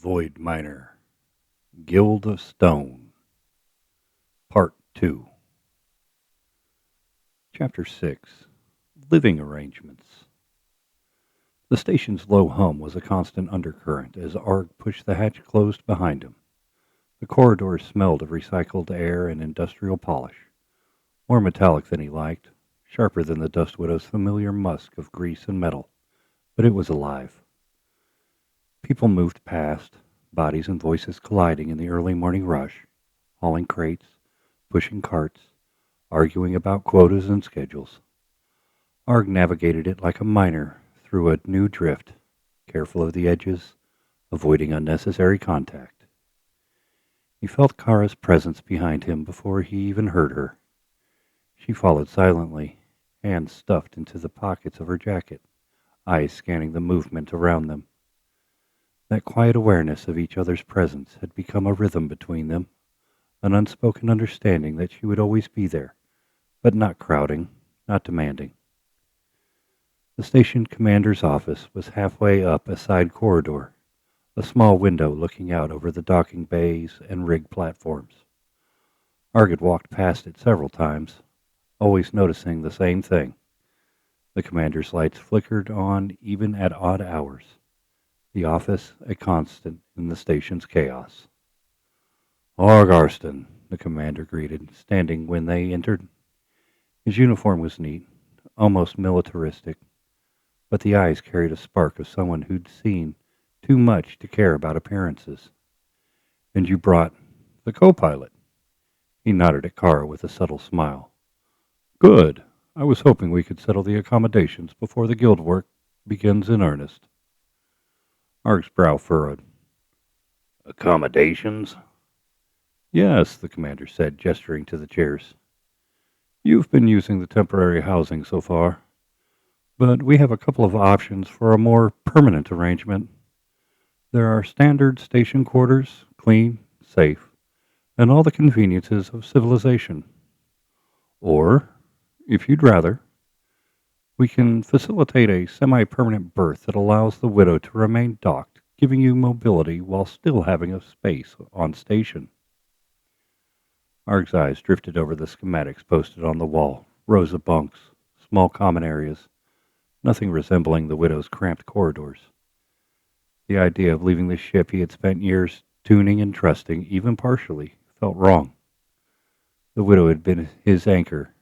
Void Miner, Guild of Stone, Part 2, Chapter 6, Living Arrangements. The station's low hum was a constant undercurrent as Arg pushed the hatch closed behind him. The corridor smelled of recycled air and industrial polish, more metallic than he liked, sharper than the Dust Widow's familiar musk of grease and metal, but it was alive. People moved past, bodies and voices colliding in the early morning rush, hauling crates, pushing carts, arguing about quotas and schedules. Arg navigated it like a miner through a new drift, careful of the edges, avoiding unnecessary contact. He felt Kara's presence behind him before he even heard her. She followed silently, hands stuffed into the pockets of her jacket, eyes scanning the movement around them. That quiet awareness of each other's presence had become a rhythm between them, an unspoken understanding that she would always be there, but not crowding, not demanding. The station commander's office was halfway up a side corridor, a small window looking out over the docking bays and rig platforms. Arg had walked past it several times, always noticing the same thing. The commander's lights flickered on even at odd hours. The office a constant in the station's chaos. "Arg Arston," the commander greeted, standing when they entered. His uniform was neat, almost militaristic, but the eyes carried a spark of someone who'd seen too much to care about appearances. "And you brought the co-pilot?" He nodded at Kara with a subtle smile. "Good. I was hoping we could settle the accommodations before the guild work begins in earnest." Arg's brow furrowed. "Accommodations?" "Yes," the commander said, gesturing to the chairs. "You've been using the temporary housing so far, but we have a couple of options for a more permanent arrangement. There are standard station quarters, clean, safe, and all the conveniences of civilization. Or, if you'd rather, we can facilitate a semi-permanent berth that allows the widow to remain docked, giving you mobility while still having a space on station." Arg's eyes drifted over the schematics posted on the wall, rows of bunks, small common areas, nothing resembling the widow's cramped corridors. The idea of leaving the ship he had spent years tuning and trusting, even partially, felt wrong. The widow had been his anchor.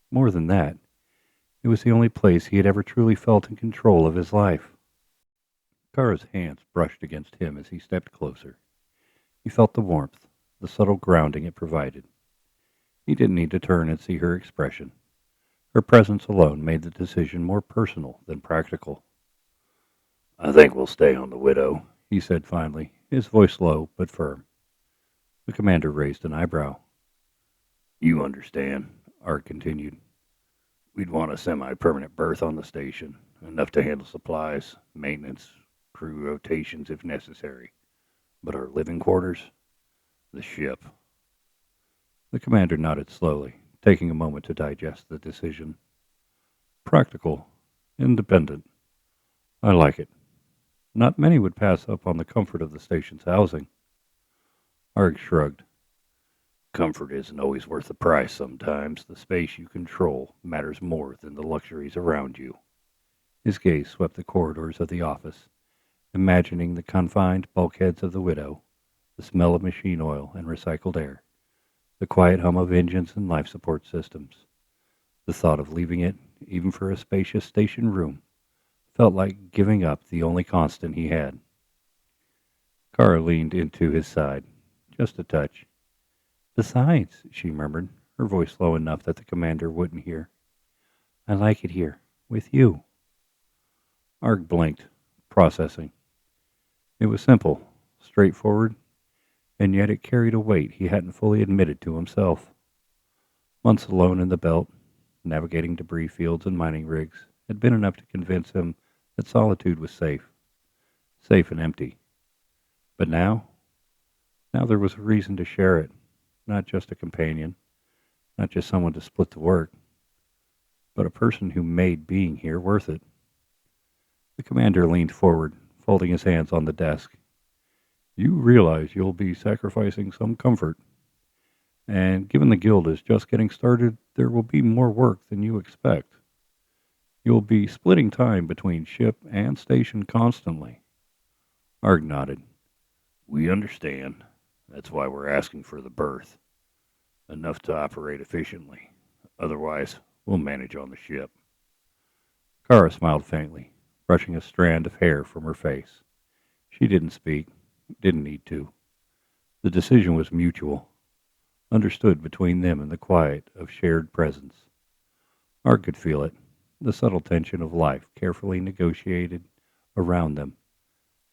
More than that, it was the only place he had ever truly felt in control of his life. Kara's hands brushed against him as he stepped closer. He felt the warmth, the subtle grounding it provided. He didn't need to turn and see her expression. Her presence alone made the decision more personal than practical. "I think we'll stay on the widow," he said finally, his voice low but firm. The commander raised an eyebrow. "You understand," Arg continued. "We'd want a semi-permanent berth on the station, enough to handle supplies, maintenance, crew rotations if necessary. But our living quarters? The ship." The commander nodded slowly, taking a moment to digest the decision. "Practical, independent. I like it. Not many would pass up on the comfort of the station's housing." Arg shrugged. "Comfort isn't always worth the price sometimes. The space you control matters more than the luxuries around you." His gaze swept the corridors of the office, imagining the confined bulkheads of the widow, the smell of machine oil and recycled air, the quiet hum of engines and life support systems. The thought of leaving it, even for a spacious station room, felt like giving up the only constant he had. Kara leaned into his side, just a touch. "Besides," she murmured, her voice low enough that the commander wouldn't hear, "I like it here, with you." Arg blinked, processing. It was simple, straightforward, and yet it carried a weight he hadn't fully admitted to himself. Months alone in the belt, navigating debris fields and mining rigs, had been enough to convince him that solitude was safe and empty. But now there was a reason to share it, not just a companion, not just someone to split the work, but a person who made being here worth it. The commander leaned forward, folding his hands on the desk. You realize you'll be sacrificing some comfort, and given the guild is just getting started, there will be more work than you expect. You'll be splitting time between ship and station constantly. Arg nodded. We understand. That's why we're asking for the berth. Enough to operate efficiently. Otherwise, we'll manage on the ship. Kara smiled faintly, brushing a strand of hair from her face. She didn't speak, didn't need to. The decision was mutual, understood between them in the quiet of shared presence. Art could feel it, the subtle tension of life carefully negotiated around them,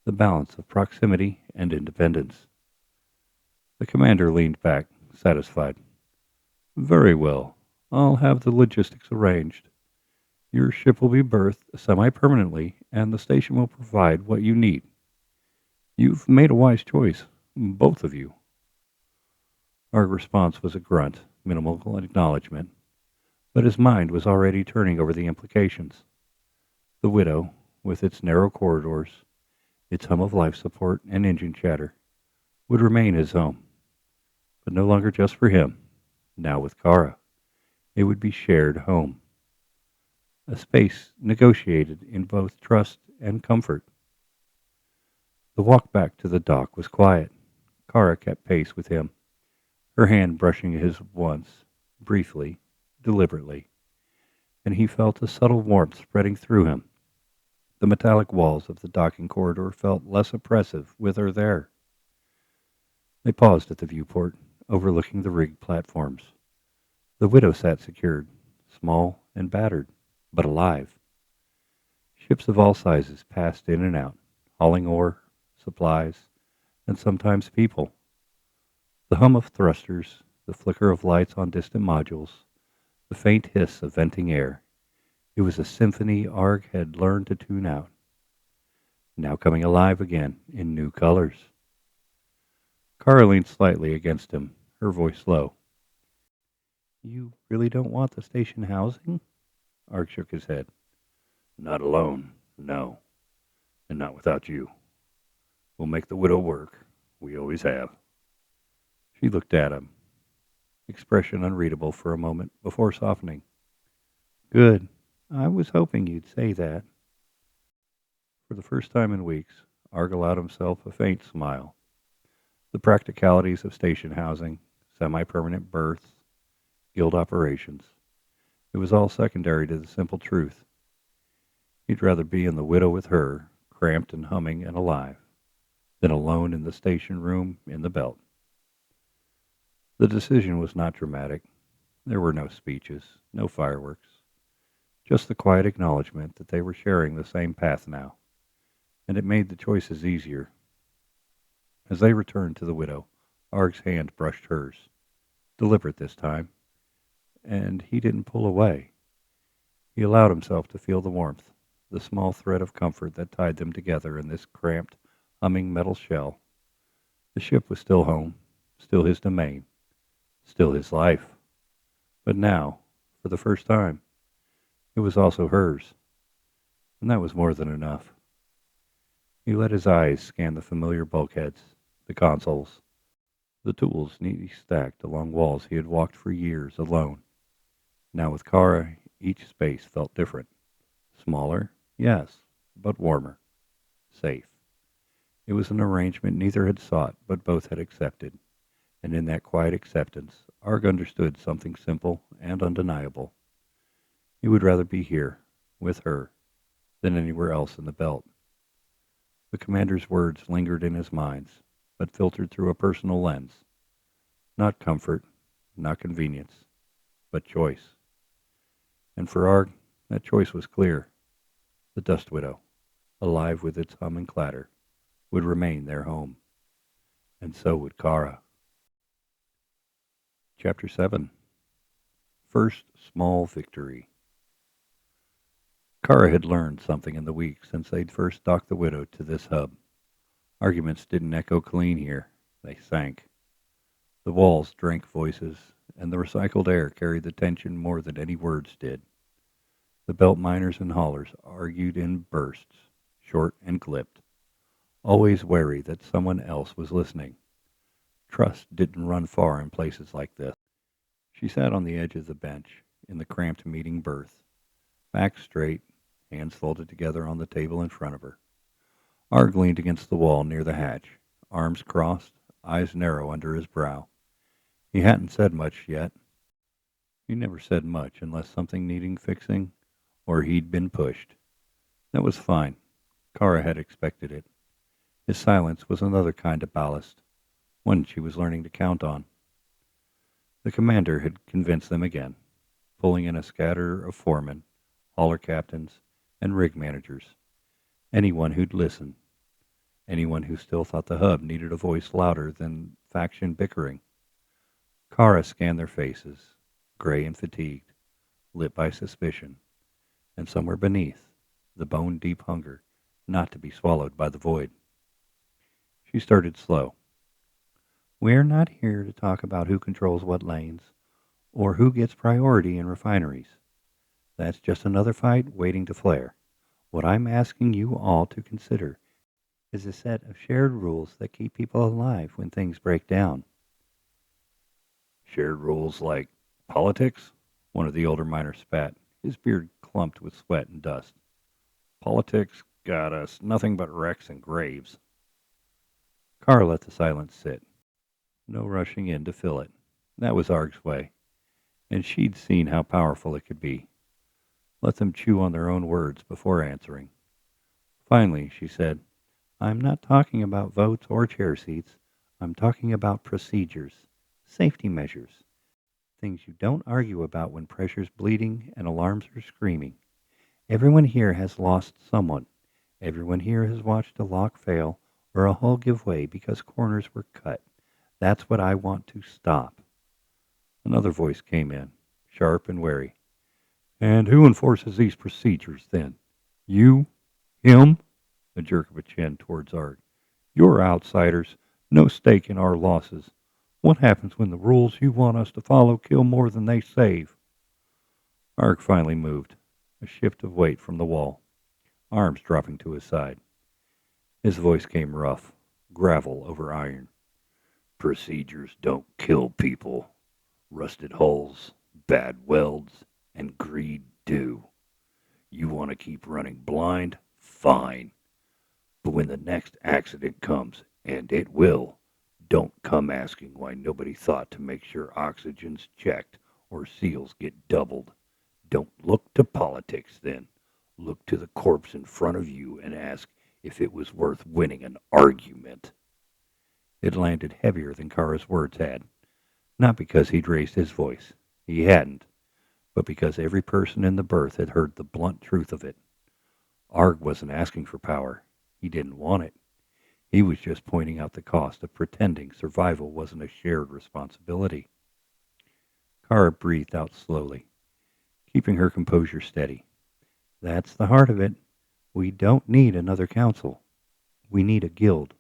the balance of proximity and independence. The commander leaned back, satisfied. Very well. I'll have the logistics arranged. Your ship will be berthed semi-permanently, and the station will provide what you need. You've made a wise choice, both of you. Our response was a grunt, minimal acknowledgement, but his mind was already turning over the implications. The widow, with its narrow corridors, its hum of life support and engine chatter, would remain his home, but no longer just for him. Now with Kara, it would be shared home, a space negotiated in both trust and comfort. The walk back to the dock was quiet. Kara kept pace with him, her hand brushing his once, briefly, deliberately, and he felt a subtle warmth spreading through him. The metallic walls of the docking corridor felt less oppressive with her there. They paused at the viewport, overlooking the rigged platforms. The widow sat secured, small and battered, but alive. Ships of all sizes passed in and out, hauling ore, supplies, and sometimes people. The hum of thrusters, the flicker of lights on distant modules, the faint hiss of venting air. It was a symphony Arg had learned to tune out, now coming alive again in new colors. Kara leaned slightly against him, her voice low. You really don't want the station housing? Arg shook his head. Not alone, no. And not without you. We'll make the widow work. We always have. She looked at him, expression unreadable for a moment before softening. Good. I was hoping you'd say that. For the first time in weeks, Arg allowed himself a faint smile. The practicalities of station housing, semi-permanent berths, guild operations. It was all secondary to the simple truth. He'd rather be in the widow with her, cramped and humming and alive, than alone in the station room in the belt. The decision was not dramatic. There were no speeches, no fireworks, just the quiet acknowledgement that they were sharing the same path now, and it made the choices easier. As they returned to the widow, Arg's hand brushed hers, deliberate this time, and he didn't pull away. He allowed himself to feel the warmth, the small thread of comfort that tied them together in this cramped, humming metal shell. The ship was still home, still his domain, still his life. But now, for the first time, it was also hers, and that was more than enough. He let his eyes scan the familiar bulkheads, the consoles, the tools neatly stacked along walls he had walked for years alone. Now with Kara, each space felt different. Smaller, yes, but warmer. Safe. It was an arrangement neither had sought, but both had accepted. And in that quiet acceptance, Arg understood something simple and undeniable. He would rather be here, with her, than anywhere else in the belt. The commander's words lingered in his mind, but filtered through a personal lens. Not comfort, not convenience, but choice. And for Arg, that choice was clear. The Dust Widow, alive with its hum and clatter, would remain their home. And so would Kara. Chapter 7. First Small Victory. Kara had learned something in the week since they'd first docked the widow to this hub. Arguments didn't echo clean here. They sank. The walls drank voices, and the recycled air carried the tension more than any words did. The belt miners and haulers argued in bursts, short and clipped, always wary that someone else was listening. Trust didn't run far in places like this. She sat on the edge of the bench in the cramped meeting berth, back straight, hands folded together on the table in front of her. Arg leaned against the wall near the hatch, arms crossed, eyes narrow under his brow. He hadn't said much yet. He never said much unless something needing fixing or he'd been pushed. That was fine. Kara had expected it. His silence was another kind of ballast, one she was learning to count on. The commander had convinced them again, pulling in a scatter of foremen, hauler captains, and rig managers. Anyone who'd listen. Anyone who still thought the hub needed a voice louder than faction bickering. Kara scanned their faces, gray and fatigued, lit by suspicion, and somewhere beneath, the bone-deep hunger not to be swallowed by the void. She started slow. We're not here to talk about who controls what lanes or who gets priority in refineries. That's just another fight waiting to flare. What I'm asking you all to consider is a set of shared rules that keep people alive when things break down. Shared rules like politics? One of the older miners spat, his beard clumped with sweat and dust. Politics got us nothing but wrecks and graves. Kara let the silence sit. No rushing in to fill it. That was Arg's way, and she'd seen how powerful it could be. Let them chew on their own words before answering. Finally, she said, I'm not talking about votes or chair seats. I'm talking about procedures, safety measures, things you don't argue about when pressure's bleeding and alarms are screaming. Everyone here has lost someone. Everyone here has watched a lock fail or a hull give way because corners were cut. That's what I want to stop. Another voice came in, sharp and wary. And who enforces these procedures, then? You? Him? A jerk of a chin towards Arg. You're outsiders. No stake in our losses. What happens when the rules you want us to follow kill more than they save? Arg finally moved, a shift of weight from the wall, arms dropping to his side. His voice came rough, gravel over iron. Procedures don't kill people. Rusted hulls, bad welds, and greed do. You want to keep running blind? Fine. But when the next accident comes, and it will, don't come asking why nobody thought to make sure oxygen's checked or seals get doubled. Don't look to politics then. Look to the corpse in front of you and ask if it was worth winning an argument. It landed heavier than Kara's words had, not because he'd raised his voice. He hadn't, but because every person in the berth had heard the blunt truth of it. Arg wasn't asking for power. He didn't want it. He was just pointing out the cost of pretending survival wasn't a shared responsibility. Kara breathed out slowly, keeping her composure steady. That's the heart of it. We don't need another council. We need a guild.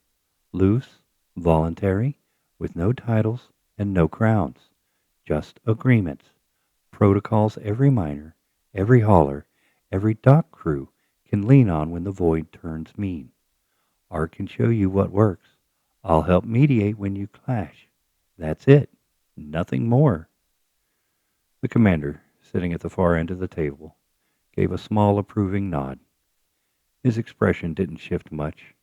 Loose, voluntary, with no titles and no crowns. Just agreements. Protocols every miner, every hauler, every dock crew can lean on when the void turns mean. Art can show you what works. I'll help mediate when you clash. That's it. Nothing more. The commander, sitting at the far end of the table, gave a small approving nod. His expression didn't shift much,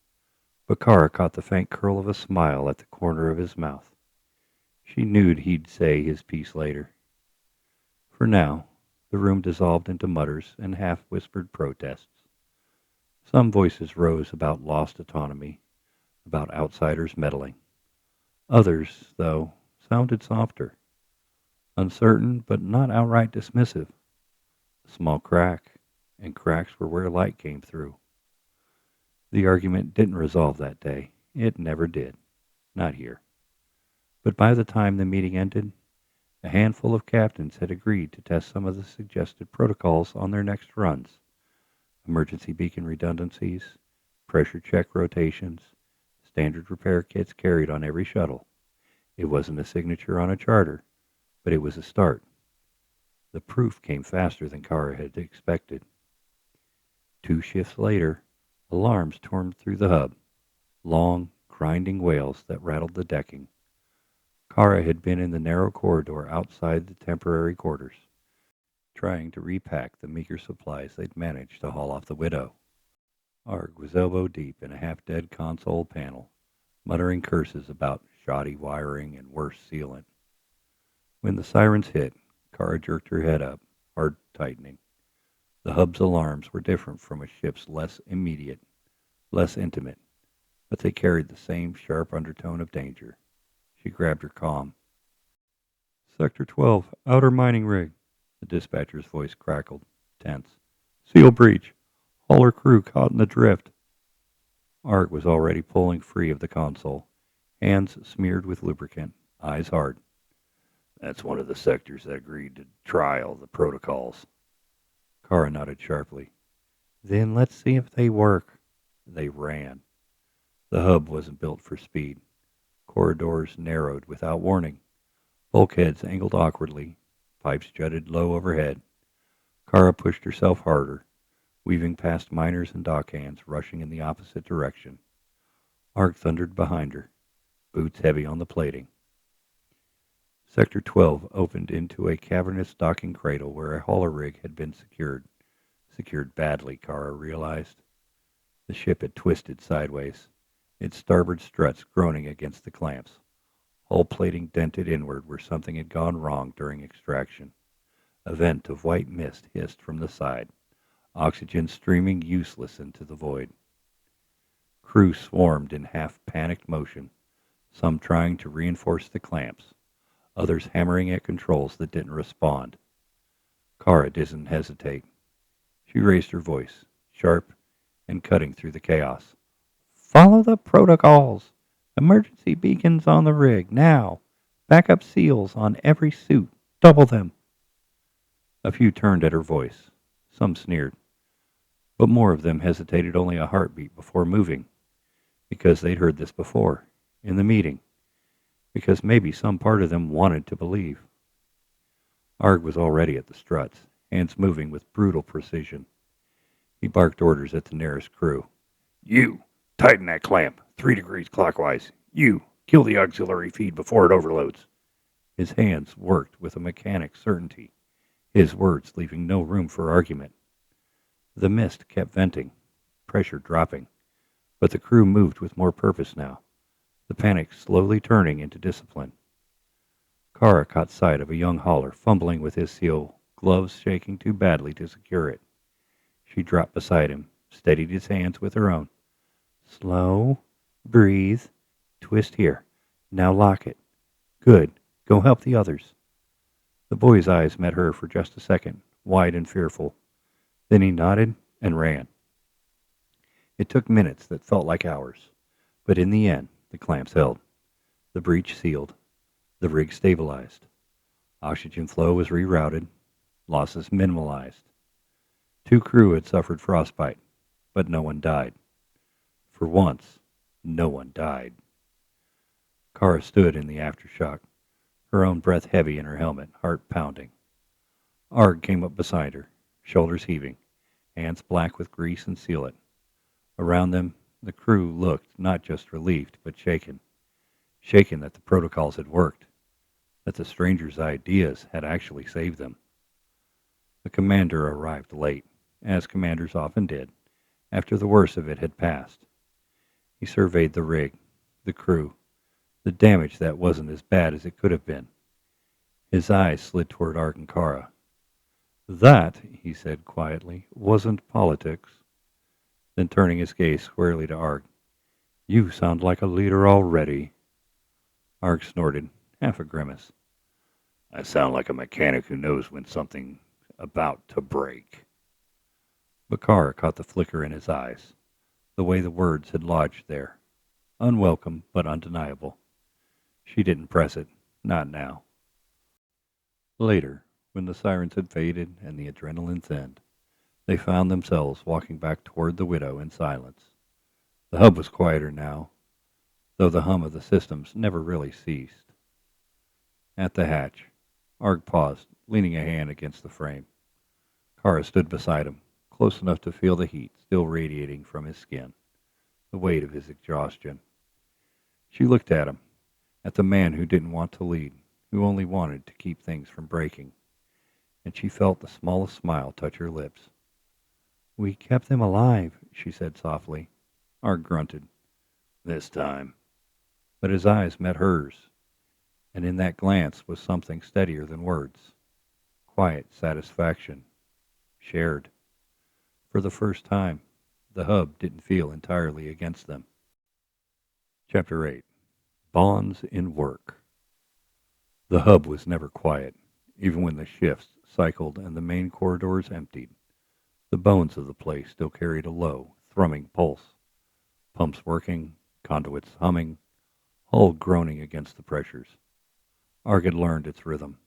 but Kara caught the faint curl of a smile at the corner of his mouth. She knew he'd say his piece later. For now, the room dissolved into mutters and half-whispered protests. Some voices rose about lost autonomy, about outsiders meddling. Others, though, sounded softer, uncertain but not outright dismissive. A small crack, and cracks were where light came through. The argument didn't resolve that day. It never did. Not here. But by the time the meeting ended, a handful of captains had agreed to test some of the suggested protocols on their next runs. Emergency beacon redundancies, pressure check rotations, standard repair kits carried on every shuttle. It wasn't a signature on a charter, but it was a start. The proof came faster than Kara had expected. 2 shifts later, alarms stormed through the hub. long, grinding wails that rattled the decking. Kara had been in the narrow corridor outside the temporary quarters, trying to repack the meager supplies they'd managed to haul off the Widow. Arg was elbow deep in a half-dead console panel, muttering curses about shoddy wiring and worse sealant. When the sirens hit, Kara jerked her head up, hard tightening. The hub's alarms were different from a ship's, less immediate, less intimate, but they carried the same sharp undertone of danger. She grabbed her comm. Sector 12, outer mining rig. The dispatcher's voice crackled, tense. Seal breach. Hauler crew caught in the drift. Arg was already pulling free of the console, hands smeared with lubricant, eyes hard. That's one of the sectors that agreed to trial the protocols. Kara nodded sharply. Then let's see if they work. They ran. The hub wasn't built for speed. Corridors narrowed without warning. Bulkheads angled awkwardly. Pipes jutted low overhead. Kara pushed herself harder, weaving past miners and dockhands rushing in the opposite direction. Arg thundered behind her, boots heavy on the plating. Sector 12 opened into a cavernous docking cradle where a hauler rig had been secured. Secured badly, Kara realized. The ship had twisted sideways, its starboard struts groaning against the clamps. Hull plating dented inward where something had gone wrong during extraction. A vent of white mist hissed from the side, oxygen streaming useless into the void. Crew swarmed in half-panicked motion, some trying to reinforce the clamps, others hammering at controls that didn't respond. Kara didn't hesitate. She raised her voice, sharp and cutting through the chaos. Follow the protocols. Emergency beacons on the rig, now. Backup seals on every suit. Double them. A few turned at her voice. Some sneered. But more of them hesitated only a heartbeat before moving, because they'd heard this before, in the meeting, because maybe some part of them wanted to believe. Arg was already at the struts, hands moving with brutal precision. He barked orders at the nearest crew. You, tighten that clamp, 3 degrees clockwise. You, kill the auxiliary feed before it overloads. His hands worked with a mechanic's certainty, his words leaving no room for argument. The mist kept venting, pressure dropping, but the crew moved with more purpose now, the panic slowly turning into discipline. Kara caught sight of a young hauler fumbling with his seal, gloves shaking too badly to secure it. She dropped beside him, steadied his hands with her own. Slow, breathe, twist here. Now lock it. Good. Go help the others. The boy's eyes met her for just a second, wide and fearful. Then he nodded and ran. It took minutes that felt like hours, but in the end, the clamps held. The breach sealed. The rig stabilized. Oxygen flow was rerouted. Losses minimalized. 2 crew had suffered frostbite, but no one died. For once, no one died. Kara stood in the aftershock, her own breath heavy in her helmet, heart pounding. Arg came up beside her, shoulders heaving, hands black with grease and sealant. Around them, the crew looked not just relieved, but shaken. Shaken that the protocols had worked, that the stranger's ideas had actually saved them. The commander arrived late, as commanders often did, after the worst of it had passed. He surveyed the rig, the crew, the damage that wasn't as bad as it could have been. His eyes slid toward Arg and Kara. That, he said quietly, wasn't politics. Then turning his gaze squarely to Arg. You sound like a leader already. Arg snorted, half a grimace. I sound like a mechanic who knows when something's about to break. But Kara caught the flicker in his eyes, the way the words had lodged there. Unwelcome, but undeniable. She didn't press it, not now. Later, when the sirens had faded and the adrenaline thinned, they found themselves walking back toward the Widow in silence. The hub was quieter now, though the hum of the systems never really ceased. At the hatch, Arg paused, leaning a hand against the frame. Kara stood beside him, close enough to feel the heat still radiating from his skin. the weight of his exhaustion. She looked at him, at the man who didn't want to lead, who only wanted to keep things from breaking, and she felt the smallest smile touch her lips. "We kept them alive," she said softly. Arg grunted. "This time." But his eyes met hers, and in that glance was something steadier than words. Quiet satisfaction. Shared. For the first time, the hub didn't feel entirely against them. Chapter 8. Bonds in Work. The hub was never quiet, even when the shifts cycled and the main corridors emptied. The bones of the place still carried a low, thrumming pulse. Pumps working, conduits humming, hull groaning against the pressures. Arg had learned its rhythm,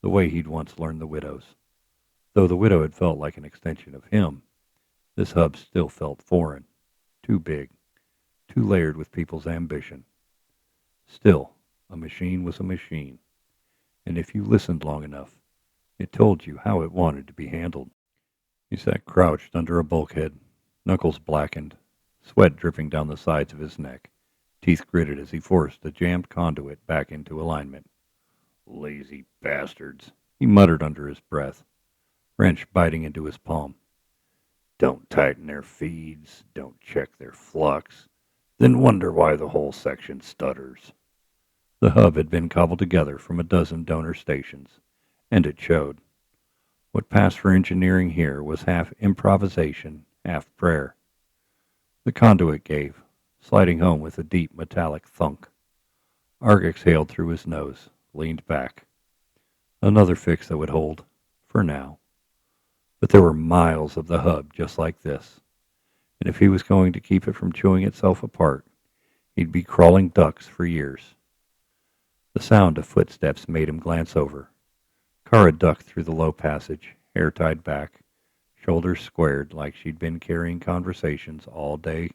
the way he'd once learned the widow's. Though the widow had felt like an extension of him, this hub still felt foreign, too big, too layered with people's ambition. Still, a machine was a machine, and if you listened long enough, it told you how it wanted to be handled. He sat crouched under a bulkhead, knuckles blackened, sweat dripping down the sides of his neck, teeth gritted as he forced a jammed conduit back into alignment. "Lazy bastards," he muttered under his breath, wrench biting into his palm. "Don't tighten their feeds, don't check their flux, then wonder why the whole section stutters." The hub had been cobbled together from a dozen donor stations, and it showed. What passed for engineering here was half improvisation, half prayer. The conduit gave, sliding home with a deep metallic thunk. Arg exhaled through his nose, leaned back. Another fix that would hold, for now. But there were miles of the hub just like this, and if he was going to keep it from chewing itself apart, he'd be crawling ducks for years. The sound of footsteps made him glance over. Kara ducked through the low passage, hair tied back, shoulders squared like she'd been carrying conversations all day,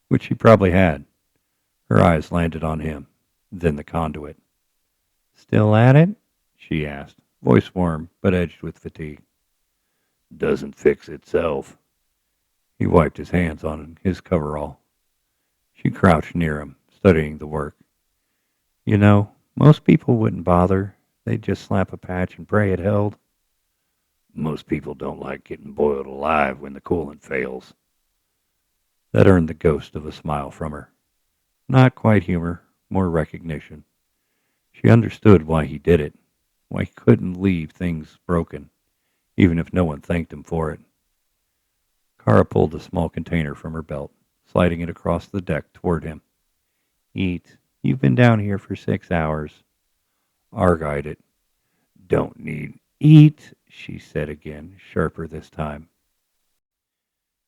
which she probably had. Her eyes landed on him, then the conduit. "Still at it?" she asked, voice warm but edged with fatigue. "Doesn't fix itself." He wiped his hands on his coverall. She crouched near him, studying the work. "You know, most people wouldn't bother. They'd just slap a patch and pray it held." "Most people don't like getting boiled alive when the coolant fails." That earned the ghost of a smile from her. Not quite humor, more recognition. She understood why he did it, why he couldn't leave things broken, even if no one thanked him for it. Kara pulled a small container from her belt, sliding it across the deck toward him. "Eat. You've been down here for 6 hours. Arg eyed it. "Don't need—" "Eat," she said again, sharper this time.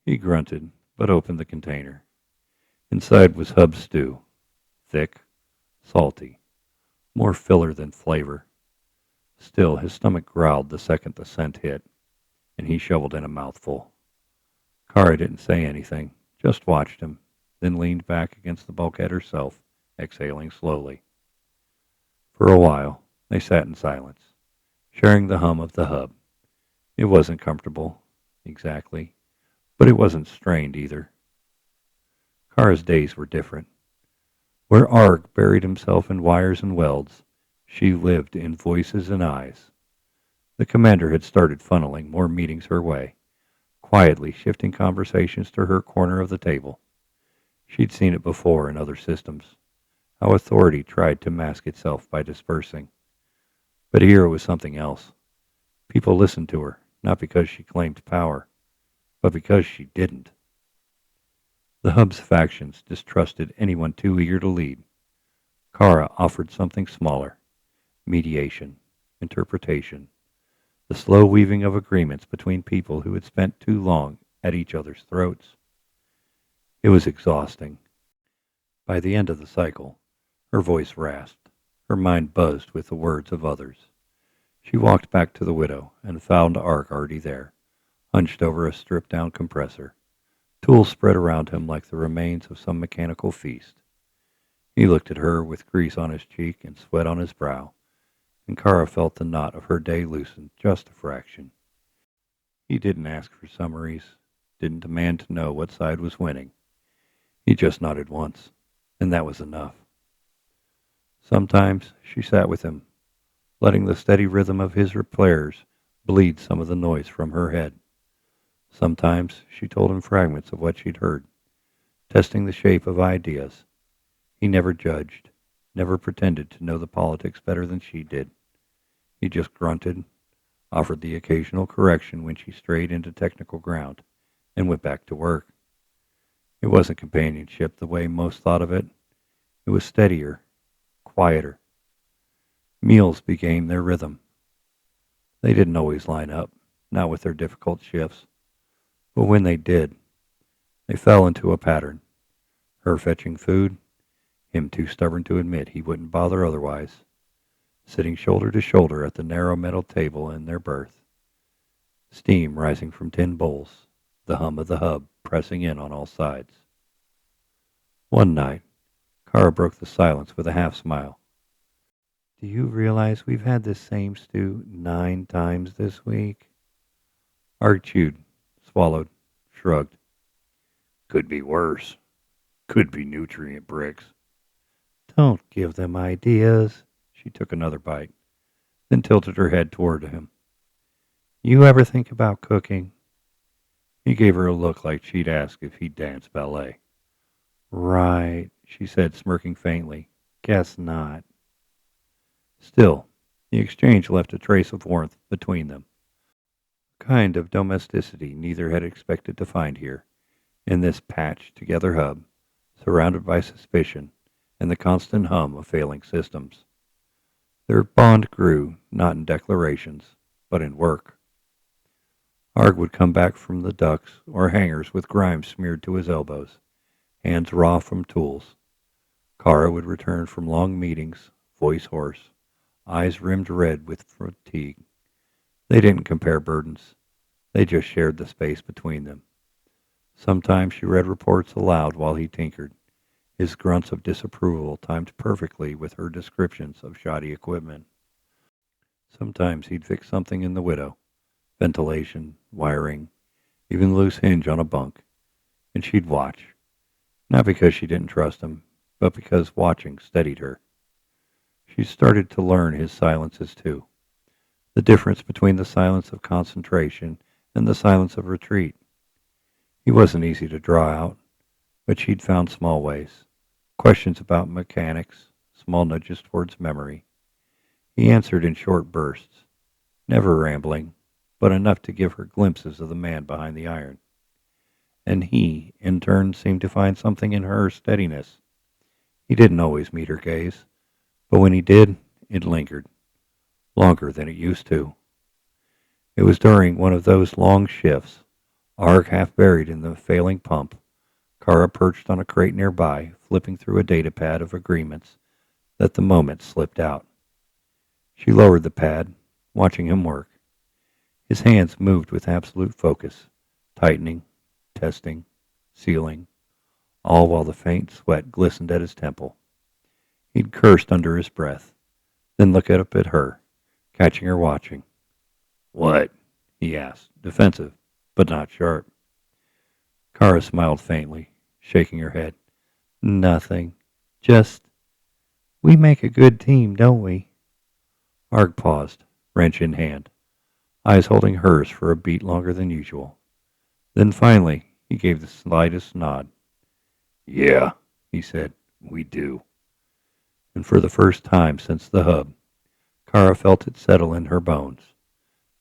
He grunted, but opened the container. Inside was hub stew, thick, salty, more filler than flavor. Still, his stomach growled the second the scent hit, and he shoveled in a mouthful. Kara didn't say anything, just watched him, then leaned back against the bulkhead herself, exhaling slowly. For a while, they sat in silence, sharing the hum of the hub. It wasn't comfortable, exactly, but it wasn't strained either. Kara's days were different. Where Arg buried himself in wires and welds, she lived in voices and eyes. The commander had started funneling more meetings her way, quietly shifting conversations to her corner of the table. She'd seen it before in other systems, how authority tried to mask itself by dispersing. But here it was something else. People listened to her, not because she claimed power, but because she didn't. The hub's factions distrusted anyone too eager to lead. Kara offered something smaller: mediation, interpretation, the slow weaving of agreements between people who had spent too long at each other's throats. It was exhausting. By the end of the cycle, her voice rasped, her mind buzzed with the words of others. She walked back to the widow and found Arg already there, hunched over a stripped-down compressor, tools spread around him like the remains of some mechanical feast. He looked at her with grease on his cheek and sweat on his brow, and Kara felt the knot of her day loosen just a fraction. He didn't ask for summaries, didn't demand to know what side was winning. He just nodded once, and that was enough. Sometimes she sat with him, letting the steady rhythm of his prayers bleed some of the noise from her head. Sometimes she told him fragments of what she'd heard, testing the shape of ideas. He never judged, never pretended to know the politics better than she did. He just grunted, offered the occasional correction when she strayed into technical ground, and went back to work. It wasn't companionship the way most thought of it. It was steadier, quieter. Meals became their rhythm. They didn't always line up, not with their difficult shifts, but when they did, they fell into a pattern. Her fetching food, him too stubborn to admit he wouldn't bother otherwise, sitting shoulder to shoulder at the narrow metal table in their berth, steam rising from tin bowls, the hum of the hub pressing in on all sides. One night, Kara broke the silence with a half-smile. "Do you realize we've had this same stew 9 times this week?" Arg chewed, swallowed, shrugged. "Could be worse. Could be nutrient bricks." "Don't give them ideas." She took another bite, then tilted her head toward him. "You ever think about cooking?" He gave her a look like she'd asked if he'd dance ballet. "Right," she said, smirking faintly. "Guess not." Still, the exchange left a trace of warmth between them, a kind of domesticity neither had expected to find here, in this patched-together hub, surrounded by suspicion and the constant hum of failing systems. Their bond grew, not in declarations, but in work. Arg would come back from the ducks or hangars with grime smeared to his elbows, hands raw from tools. Kara would return from long meetings, voice hoarse, eyes rimmed red with fatigue. They didn't compare burdens. They just shared the space between them. Sometimes she read reports aloud while he tinkered, his grunts of disapproval timed perfectly with her descriptions of shoddy equipment. Sometimes he'd fix something in the widow, ventilation, wiring, even loose hinge on a bunk, and she'd watch, not because she didn't trust him, but because watching steadied her. She started to learn his silences too, the difference between the silence of concentration and the silence of retreat. He wasn't easy to draw out, but she'd found small ways, questions about mechanics, small nudges towards memory. He answered in short bursts, never rambling, but enough to give her glimpses of the man behind the iron. And he, in turn, seemed to find something in her steadiness. He didn't always meet her gaze, but when he did, it lingered, longer than it used to. It was during one of those long shifts, Arg half buried in the failing pump, Kara perched on a crate nearby, flipping through a data pad of agreements, that the moment slipped out. She lowered the pad, watching him work. His hands moved with absolute focus, tightening, testing, sealing, all while the faint sweat glistened at his temple. He'd cursed under his breath, then looked up at her, catching her watching. "What?" he asked, defensive, but not sharp. Kara smiled faintly, shaking her head. "Nothing. Just, we make a good team, don't we?" Arg paused, wrench in hand, eyes holding hers for a beat longer than usual. Then finally, he gave the slightest nod. "Yeah," he said, "we do." And for the first time since the hub, Kara felt it settle in her bones.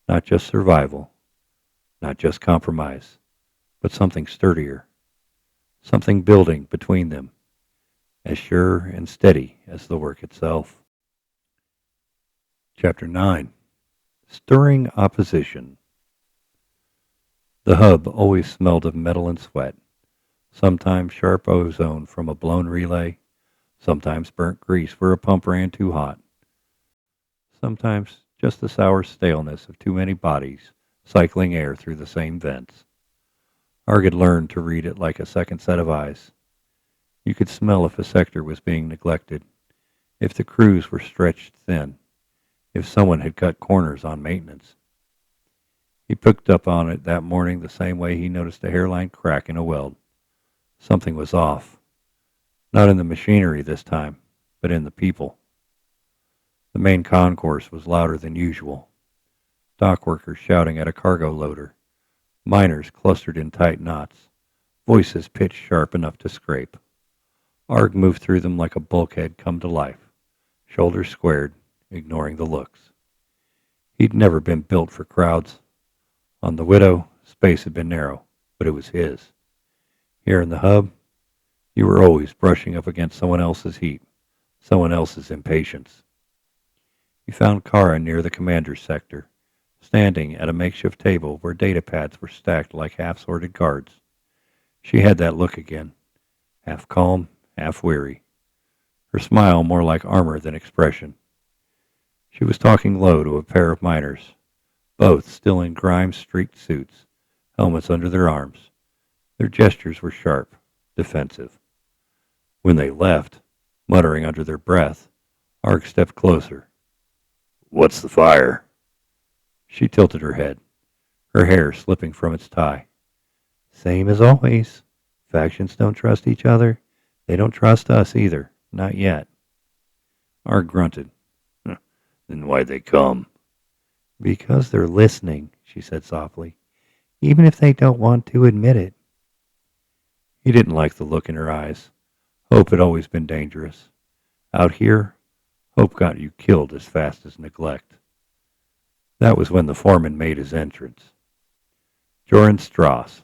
Not just survival, not just compromise, but something sturdier, something building between them, as sure and steady as the work itself. Chapter 9. Stirring Opposition. The hub always smelled of metal and sweat, sometimes sharp ozone from a blown relay, sometimes burnt grease where a pump ran too hot, sometimes just the sour staleness of too many bodies cycling air through the same vents. Arg had learned to read it like a second set of eyes. You could smell if a sector was being neglected, if the crews were stretched thin, if someone had cut corners on maintenance. He picked up on it that morning the same way he noticed a hairline crack in a weld, Something was off. Not in the machinery this time, but in the people. The main concourse was louder than usual. Dock workers shouting at a cargo loader. Miners clustered in tight knots. Voices pitched sharp enough to scrape. Arg moved through them like a bulkhead come to life, shoulders squared, ignoring the looks. He'd never been built for crowds. On the Widow, space had been narrow, but it was his. Here in the hub, you were always brushing up against someone else's heat, someone else's impatience. He found Kara near the commander's sector, standing at a makeshift table where data pads were stacked like half-sorted cards. She had that look again, half calm, half weary. Her smile more like armor than expression. She was talking low to a pair of miners, both still in grime-streaked suits, helmets under their arms. Their gestures were sharp, defensive. When they left, muttering under their breath, Arg stepped closer. "What's the fire?" She tilted her head, her hair slipping from its tie. "Same as always. Factions don't trust each other. They don't trust us either. Not yet." Arg grunted. "Then why'd they come?" "Because they're listening," she said softly, "even if they don't want to admit it." He didn't like the look in her eyes. Hope had always been dangerous. Out here, hope got you killed as fast as neglect. That was when the foreman made his entrance. Joren Strass,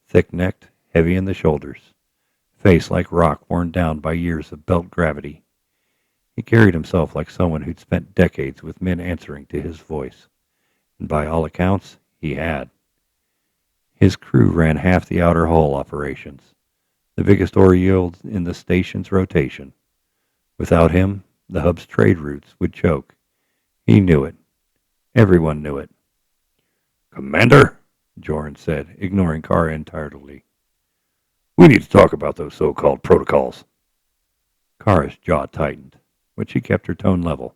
thick-necked, heavy in the shoulders, face like rock worn down by years of belt gravity. He carried himself like someone who'd spent decades with men answering to his voice, and by all accounts, he had. His crew ran half the outer hull operations, the biggest ore yield in the station's rotation. Without him, the hub's trade routes would choke. He knew it. Everyone knew it. "Commander," Joren said, ignoring Kara entirely, "we need to talk about those so-called protocols." Kara's jaw tightened, but she kept her tone level.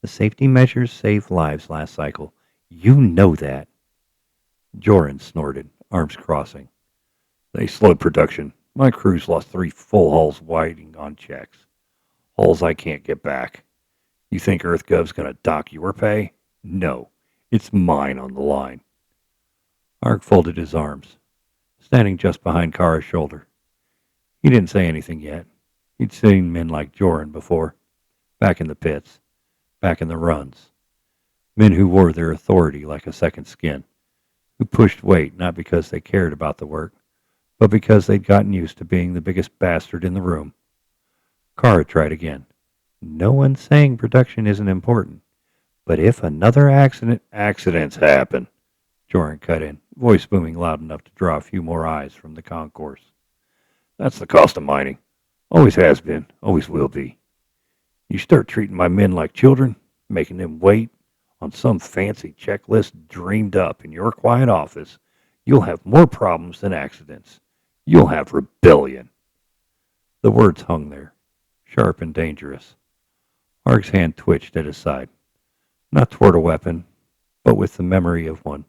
"The safety measures saved lives last cycle. You know that." Joren snorted, arms crossing. "They slowed production. My crew's lost 3 full hulls waiting on checks. Hulls I can't get back. You think EarthGov's gonna dock your pay? No. It's mine on the line." Arg folded his arms, standing just behind Kara's shoulder. He didn't say anything yet. He'd seen men like Joren before, back in the pits, back in the runs. Men who wore their authority like a second skin, who pushed weight not because they cared about the work, but because they'd gotten used to being the biggest bastard in the room. Kara tried again. "No one's saying production isn't important, but if another accident..." "Accidents happen," Joren cut in, voice booming loud enough to draw a few more eyes from the concourse. "That's the cost of mining. Always has been, always will be. You start treating my men like children, making them wait on some fancy checklist dreamed up in your quiet office, you'll have more problems than accidents. You'll have rebellion." The words hung there, sharp and dangerous. Arg's hand twitched at his side, not toward a weapon, but with the memory of one.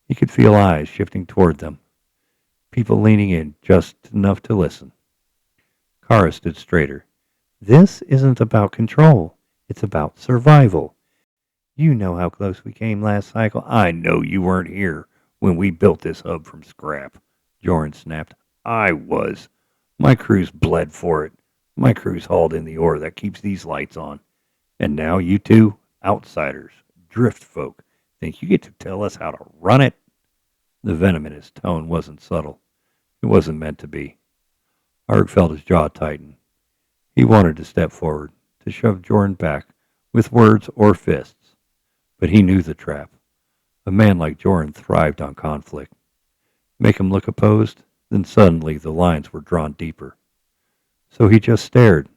He could feel eyes shifting toward them, people leaning in just enough to listen. Kara stood straighter. "This isn't about control. It's about survival. You know how close we came last cycle." "I know you weren't here when we built this hub from scrap," Joren snapped. "I was. My crew's bled for it. My crew's hauled in the ore that keeps these lights on. And now you two, outsiders, drift folk, think you get to tell us how to run it?" The venom in his tone wasn't subtle. It wasn't meant to be. Arg felt his jaw tighten. He wanted to step forward, to shove Joren back, with words or fists. But he knew the trap. A man like Joren thrived on conflict. Make him look opposed, then suddenly the lines were drawn deeper. So he just stared.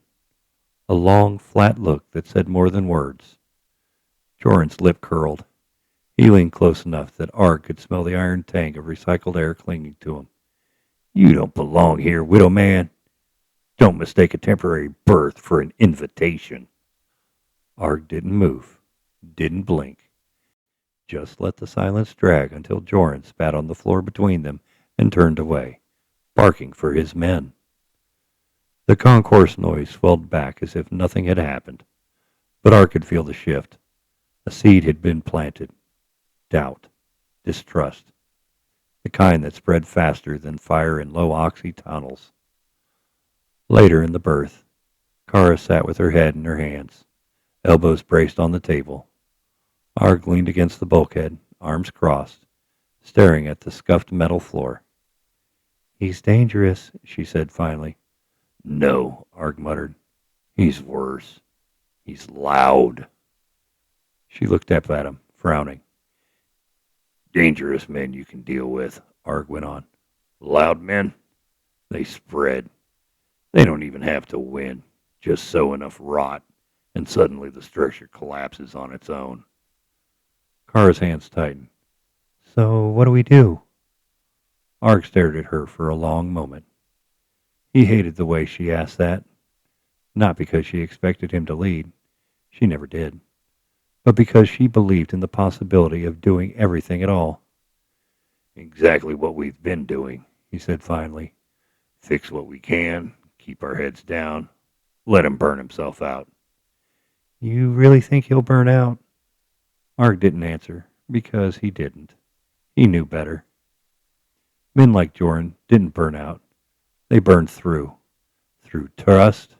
A long, flat look that said more than words. Joren's lip curled. He leaned close enough that Arg could smell the iron tang of recycled air clinging to him. "You don't belong here, widow man. Don't mistake a temporary berth for an invitation." Arg didn't move, didn't blink. Just let the silence drag until Joren spat on the floor between them and turned away, barking for his men. The concourse noise swelled back as if nothing had happened, but Arg could feel the shift. A seed had been planted. Doubt, distrust, the kind that spread faster than fire in low-oxy tunnels. Later in the berth, Kara sat with her head in her hands, elbows braced on the table. Arg leaned against the bulkhead, arms crossed, staring at the scuffed metal floor. "He's dangerous," she said finally. "No," Arg muttered. "He's worse. He's loud." She looked up at him, frowning. "Dangerous men you can deal with," Arg went on. "Loud men, they spread. They don't even have to win. Just sow enough rot, and suddenly the structure collapses on its own." Kara's hands tightened. "So what do we do?" Arg stared at her for a long moment. He hated the way she asked that, not because she expected him to lead. She never did. But because she believed in the possibility of doing everything at all. "Exactly what we've been doing," he said finally. "Fix what we can, keep our heads down, let him burn himself out." "You really think he'll burn out?" Arg didn't answer, because he didn't. He knew better. Men like Joren didn't burn out. They burned through trust,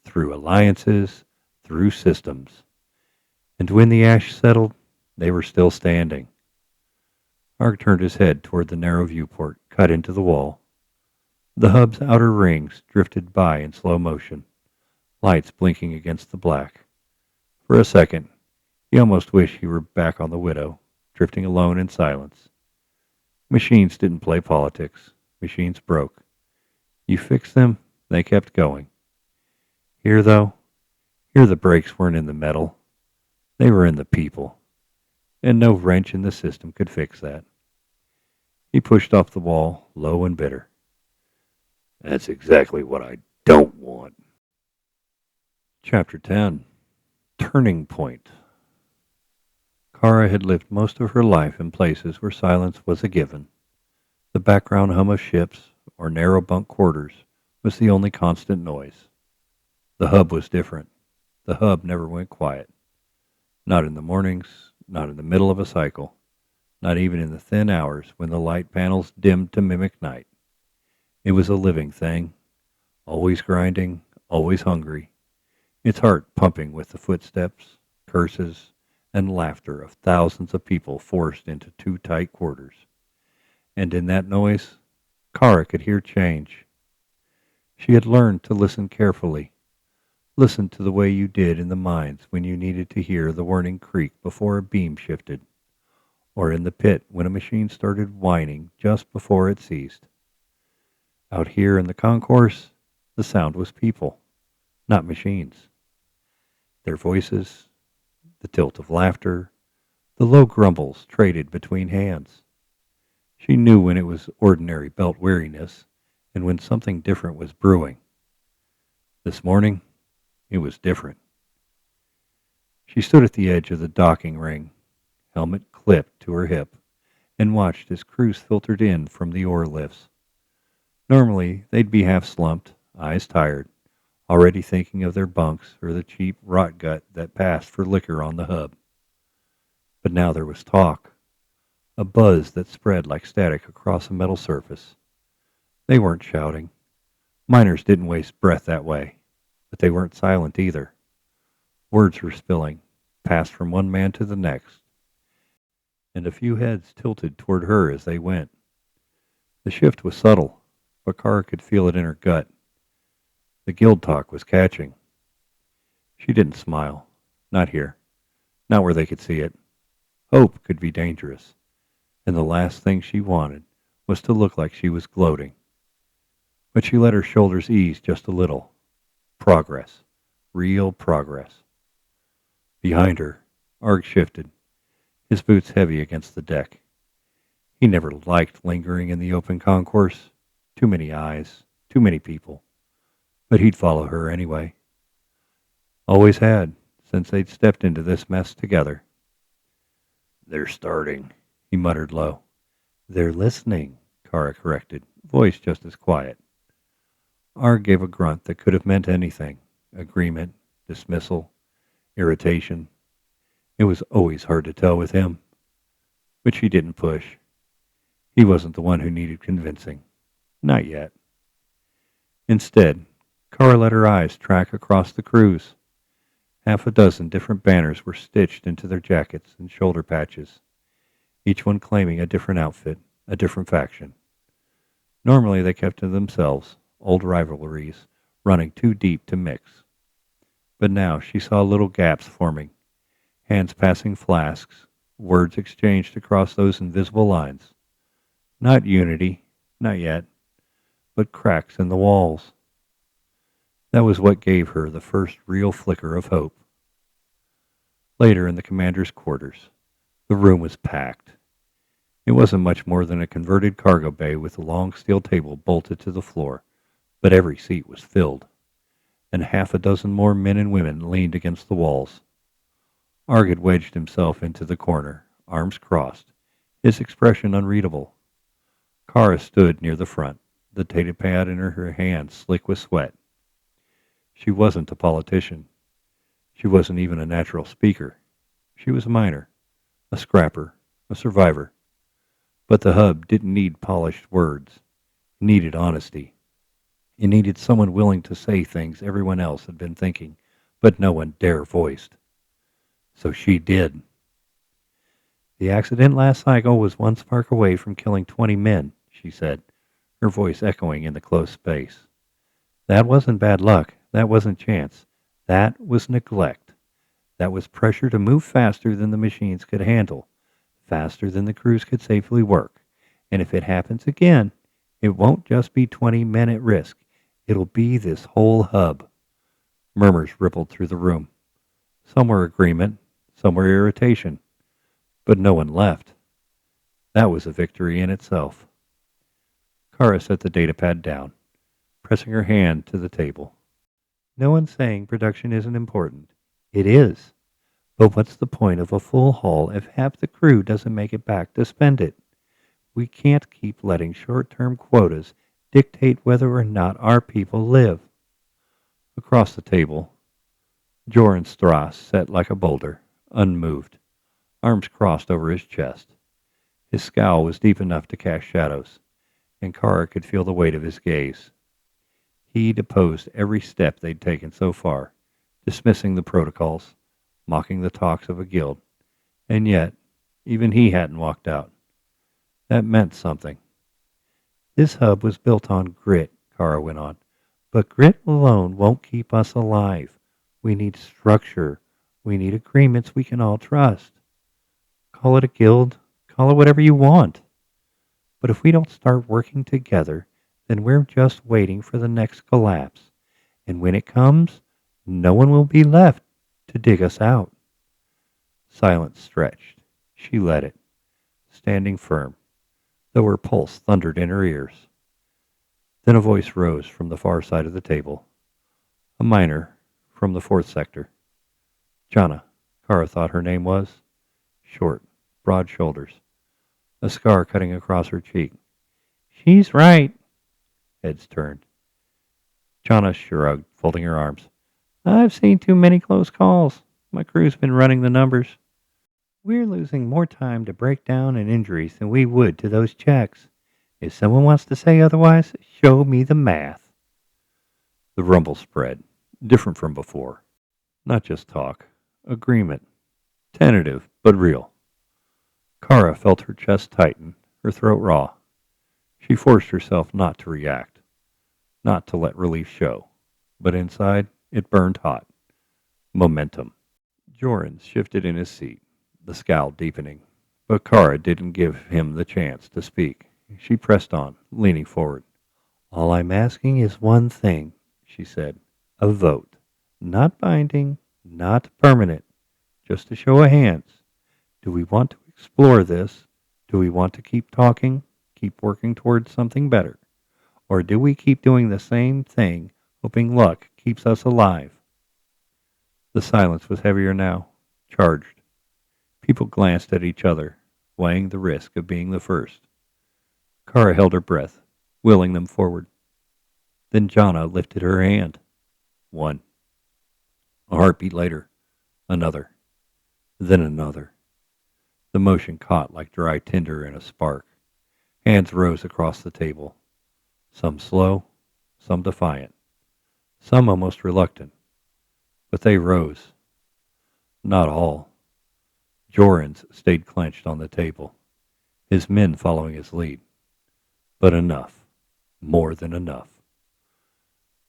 through alliances, through systems. And when the ash settled, they were still standing. Arg turned his head toward the narrow viewport cut into the wall. The hub's outer rings drifted by in slow motion, lights blinking against the black. For a second, he almost wished he were back on the Widow, drifting alone in silence. Machines didn't play politics. Machines broke. You fixed them, they kept going. Here, though, the breaks weren't in the metal. They were in the people, and no wrench in the system could fix that. He pushed off the wall, low and bitter. "That's exactly what I don't want." Chapter 10. Turning Point. Kara had lived most of her life in places where silence was a given. The background hum of ships or narrow bunk quarters was the only constant noise. The hub was different. The hub never went quiet. Not in the mornings, not in the middle of a cycle, not even in the thin hours when the light panels dimmed to mimic night. It was a living thing, always grinding, always hungry, its heart pumping with the footsteps, curses, and laughter of thousands of people forced into too tight quarters. And in that noise, Kara could hear change. She had learned to listen carefully. Listen to the way you did in the mines when you needed to hear the warning creak before a beam shifted, or in the pit when a machine started whining just before it ceased. Out here in the concourse, the sound was people, not machines. Their voices, the tilt of laughter, the low grumbles traded between hands. She knew when it was ordinary belt weariness and when something different was brewing. This morning, it was different. She stood at the edge of the docking ring, helmet clipped to her hip, and watched as crews filtered in from the ore lifts. Normally, they'd be half slumped, eyes tired, already thinking of their bunks or the cheap rot gut that passed for liquor on the hub. But now there was talk, a buzz that spread like static across a metal surface. They weren't shouting. Miners didn't waste breath that way, but they weren't silent either. Words were spilling, passed from one man to the next, and a few heads tilted toward her as they went. The shift was subtle, but Kara could feel it in her gut. The guild talk was catching. She didn't smile. Not here. Not where they could see it. Hope could be dangerous, and the last thing she wanted was to look like she was gloating. But she let her shoulders ease just a little. Progress. Real progress. Behind her, Arg shifted, his boots heavy against the deck. He never liked lingering in the open concourse. Too many eyes, too many people. But he'd follow her anyway. Always had, since they'd stepped into this mess together. "They're starting," he muttered low. "They're listening," Kara corrected, voice just as quiet. Arg gave a grunt that could have meant anything: agreement, dismissal, irritation. It was always hard to tell with him. But she didn't push. He wasn't the one who needed convincing. Not yet. Instead, Kara let her eyes track across the crews. Half a dozen different banners were stitched into their jackets and shoulder patches, each one claiming a different outfit, a different faction. Normally they kept to themselves, old rivalries running too deep to mix. But now she saw little gaps forming, hands passing flasks, words exchanged across those invisible lines. Not unity, not yet, but cracks in the walls. That was what gave her the first real flicker of hope. Later in the commander's quarters, the room was packed. It wasn't much more than a converted cargo bay with a long steel table bolted to the floor, but every seat was filled, and half a dozen more men and women leaned against the walls. Arg had wedged himself into the corner, arms crossed, his expression unreadable. Kara stood near the front, the data pad in her hand slick with sweat. She wasn't a politician. She wasn't even a natural speaker. She was a miner, a scrapper, a survivor. But the hub didn't need polished words. It needed honesty. It needed someone willing to say things everyone else had been thinking, but no one dare voiced. So she did. The accident last cycle was one spark away from killing 20 men, she said, her voice echoing in the close space. That wasn't bad luck. That wasn't chance. That was neglect. That was pressure to move faster than the machines could handle, faster than the crews could safely work. And if it happens again, it won't just be 20 men at risk. It'll be this whole hub. Murmurs rippled through the room. Some were agreement, some were irritation. But no one left. That was a victory in itself. Kara set the datapad down, pressing her hand to the table. No one's saying production isn't important. It is. But what's the point of a full haul if half the crew doesn't make it back to spend it? We can't keep letting short-term quotas dictate whether or not our people live. Across the table, Joren Strass sat like a boulder, unmoved, arms crossed over his chest. His scowl was deep enough to cast shadows, and Kara could feel the weight of his gaze. He'd opposed every step they'd taken so far, dismissing the protocols, mocking the talks of a guild, and yet even he hadn't walked out. That meant something. This hub was built on grit, Kara went on, but grit alone won't keep us alive. We need structure. We need agreements we can all trust. Call it a guild, call it whatever you want. But if we don't start working together, then we're just waiting for the next collapse. And when it comes, no one will be left to dig us out. Silence stretched. She let it, standing firm, though her pulse thundered in her ears. Then a voice rose from the far side of the table. A miner from the 4th sector. Jana, Kara thought her name was. Short, broad shoulders, a scar cutting across her cheek. She's right. Heads turned. Jana shrugged, folding her arms. I've seen too many close calls. My crew's been running the numbers. We're losing more time to breakdown and injuries than we would to those checks. If someone wants to say otherwise, show me the math. The rumble spread, different from before. Not just talk, agreement. Tentative, but real. Kara felt her chest tighten, her throat raw. She forced herself not to react, not to let relief show. But inside, it burned hot. Momentum. Joren shifted in his seat, the scowl deepening. But Kara didn't give him the chance to speak. She pressed on, leaning forward. All I'm asking is one thing, she said. A vote. Not binding, not permanent. Just a show of hands. Do we want to explore this? Do we want to keep talking, keep working towards something better? Or do we keep doing the same thing, hoping luck keeps us alive? The silence was heavier now, charged. People glanced at each other, weighing the risk of being the first. Kara held her breath, willing them forward. Then Jana lifted her hand. 1. A heartbeat later, another, then another. The motion caught like dry tinder in a spark. Hands rose across the table, some slow, some defiant, some almost reluctant. But they rose. Not all. Joren's stayed clenched on the table, his men following his lead. But enough, more than enough.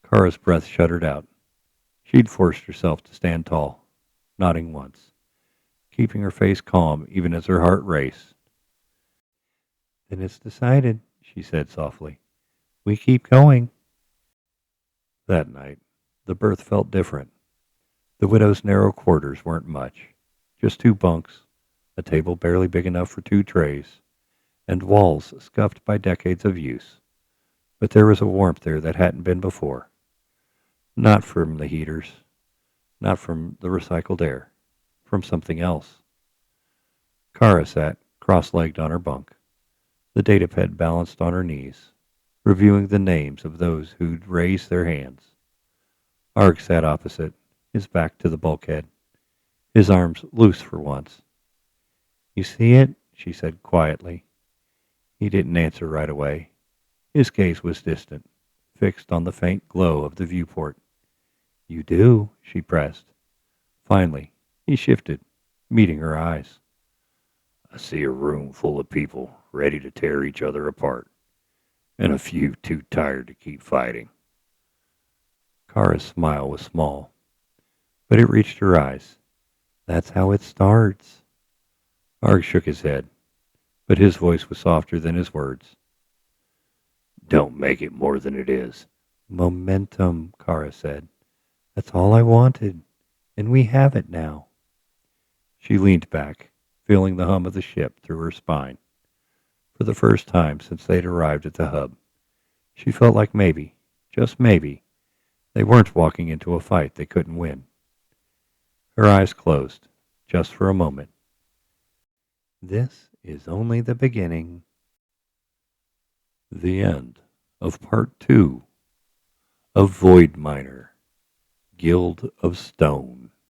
Kara's breath shuddered out. She'd forced herself to stand tall, nodding once, keeping her face calm even as her heart raced. Then it's decided, she said softly. We keep going. That night, the berth felt different. The widow's narrow quarters weren't much, just 2 bunks, a table barely big enough for 2 trays, and walls scuffed by decades of use. But there was a warmth there that hadn't been before. Not from the heaters, not from the recycled air, from something else. Kara sat cross-legged on her bunk, the datapad balanced on her knees, reviewing the names of those who'd raised their hands. Arg sat opposite, his back to the bulkhead, his arms loose for once. You see it? She said quietly. He didn't answer right away. His gaze was distant, fixed on the faint glow of the viewport. You do, she pressed. Finally, he shifted, meeting her eyes. I see a room full of people ready to tear each other apart, and a few too tired to keep fighting. Kara's smile was small, but it reached her eyes. That's how it starts. Arg shook his head, but his voice was softer than his words. Don't make it more than it is. Momentum, Kara said. That's all I wanted, and we have it now. She leaned back, feeling the hum of the ship through her spine. For the first time since they'd arrived at the hub, she felt like maybe, just maybe, they weren't walking into a fight they couldn't win. Her eyes closed, just for a moment. This is only the beginning. The end of Part 2 of Void Miner, Guild of Stone.